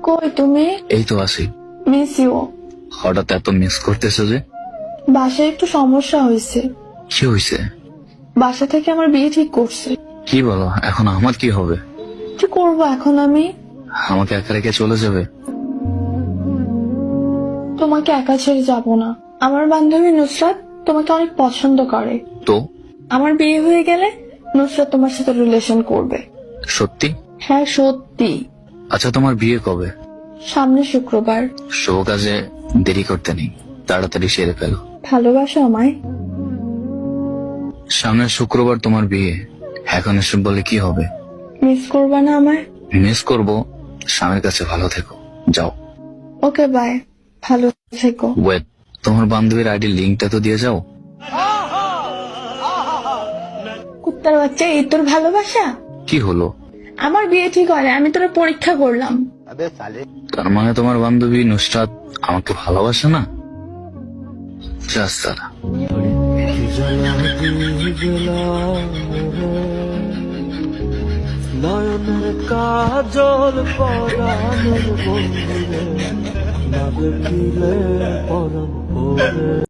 কই তুমি? এই তো আছি। Miss you. হঠাৎ এত মিস করতেছো যে? বাসায় একটু সমস্যা হয়েছে। কি হয়েছে? বাসা থেকে আমার বিয়ে ঠিক করছে। কি বলো? এখন আমার কি হবে? কি করবো এখন আমি? আমাকে একা রেখে চলে যাবে? তোমাকে একা ছেড়ে যাব না। আমার বান্ধবী নুসরাত তোমাকে অনেক পছন্দ করে। তো আমার বিয়ে হয়ে গেলে নুসরাত তোমার সাথে রিলেশন করবে। সত্যি? হ্যাঁ সত্যি। আচ্ছা, তোমার বিয়ে কবে? সামনে শুক্রবার। শুভ কাজে দেরি করতে নেই, তাড়াতাড়ি সেরে ফেলো। ভালোবাসো আমায়? সামনের শুক্রবার তোমার বিয়ে, এখন এসব বলে কি হবে? মিস করবা না আমায়? মিস করব। স্বামীর কাছে ভালো থেকো, যাও। ওকে বাই, ভালো থেকো। ওয়েট, তোমার বান্ধবীর আইডি লিঙ্কটা তো দিয়ে যাও। কুত্তার বাচ্চা, এই তোর ভালোবাসা? কি হলো? আমার বিয়ে ঠিক হয় না, আমি তোর পরীক্ষা করলাম। তার মানে তোমার বান্ধবী নুসরাত আমাকে ভালোবাসে না? জাস্ট দাদা। নয়নের কাজল পরাণের বন্ধুরে না দেখিলে পরাণ পড়ে।